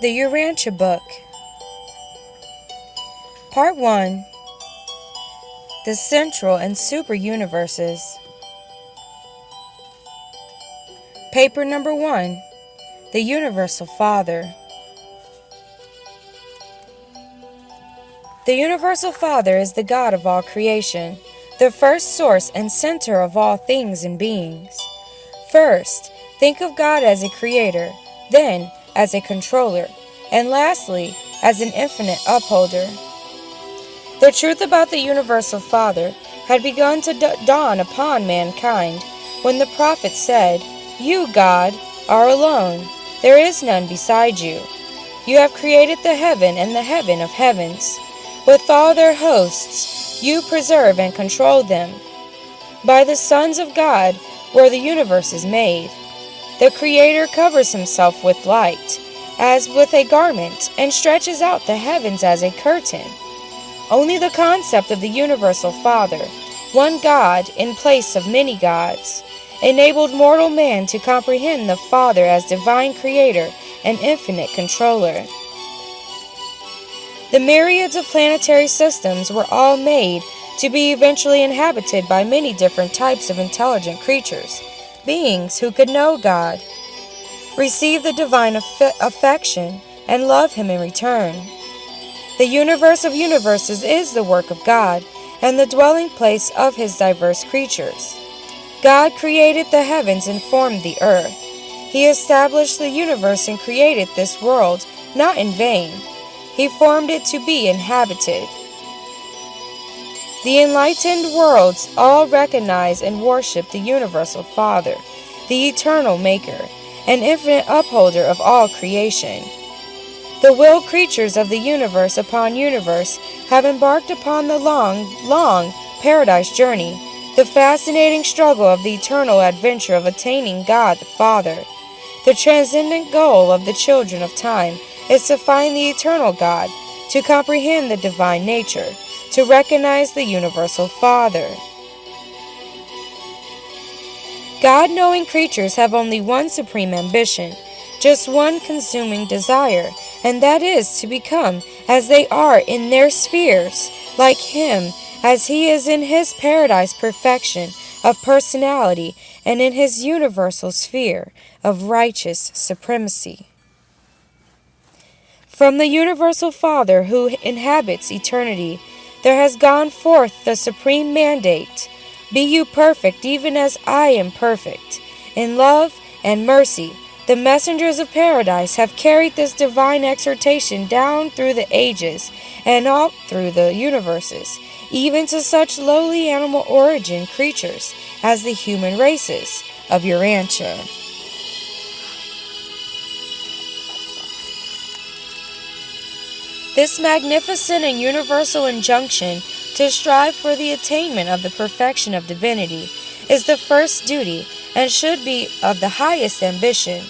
The Urantia Book. Part 1. The Central and Super Universes. Paper number 1. The Universal Father. The Universal Father is the God of all creation, the first source and center of all things and beings. First, think of God as a creator, then as a controller, and lastly, as an infinite upholder. The truth about the Universal Father had begun to dawn upon mankind when the prophet said, "You, God, are alone. There is none beside you. You have created the heaven and the heaven of heavens. With all their hosts, you preserve and control them. By the sons of God were the universes made. The Creator covers himself with light, as with a garment, and stretches out the heavens as a curtain." Only the concept of the Universal Father, one God in place of many gods, enabled mortal man to comprehend the Father as divine creator and infinite controller. The myriads of planetary systems were all made to be eventually inhabited by many different types of intelligent creatures, beings who could know God, receive the divine affection, and love Him in return. The universe of universes is the work of God and the dwelling place of His diverse creatures. God created the heavens and formed the earth. He established the universe and created this world, not in vain. He formed it to be inhabited. The enlightened worlds all recognize and worship the Universal Father, the eternal Maker, and infinite upholder of all creation. The willed creatures of the universe upon universe have embarked upon the long paradise journey, the fascinating struggle of the eternal adventure of attaining God the Father. The transcendent goal of the children of time is to find the eternal God, to comprehend the divine nature, to recognize the Universal Father. God-knowing creatures have only one supreme ambition, just one consuming desire, and that is to become as they are in their spheres, like Him, as He is in His paradise perfection of personality and in His universal sphere of righteous supremacy. From the Universal Father who inhabits eternity, there has gone forth the supreme mandate, "Be you perfect even as I am perfect." In love and mercy, the messengers of paradise have carried this divine exhortation down through the ages and all through the universes, even to such lowly animal origin creatures as the human races of Urantia. This magnificent and universal injunction to strive for the attainment of the perfection of divinity is the first duty and should be of the highest ambition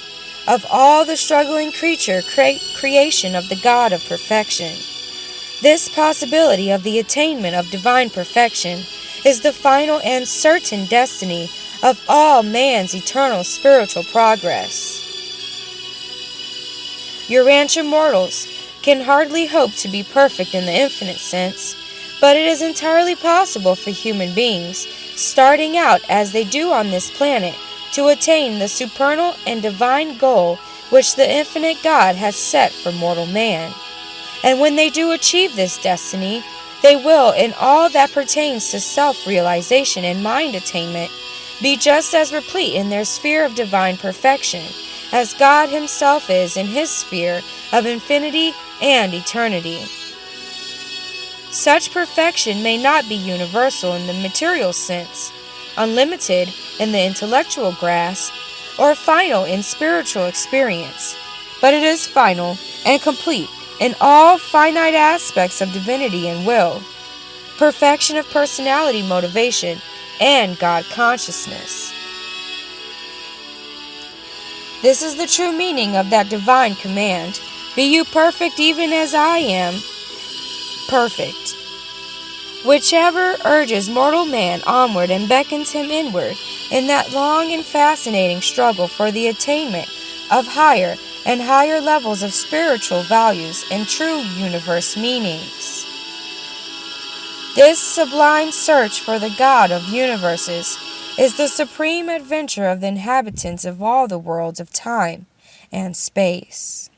of all the struggling creation of the God of perfection. This possibility of the attainment of divine perfection is the final and certain destiny of all man's eternal spiritual progress. Urantia mortals can hardly hope to be perfect in the infinite sense, but it is entirely possible for human beings, starting out as they do on this planet, to attain the supernal and divine goal which the infinite God has set for mortal man. And when they do achieve this destiny, they will, in all that pertains to self-realization and mind attainment, be just as replete in their sphere of divine perfection as God Himself is in His sphere of infinity and eternity. Such perfection may not be universal in the material sense, unlimited in the intellectual grasp, or final in spiritual experience, but it is final and complete in all finite aspects of divinity and will, perfection of personality motivation, and God consciousness. This is the true meaning of that divine command, "Be you perfect even as I am perfect," whichever urges mortal man onward and beckons him inward in that long and fascinating struggle for the attainment of higher and higher levels of spiritual values and true universe meanings. This sublime search for the God of universes is the supreme adventure of the inhabitants of all the worlds of time and space.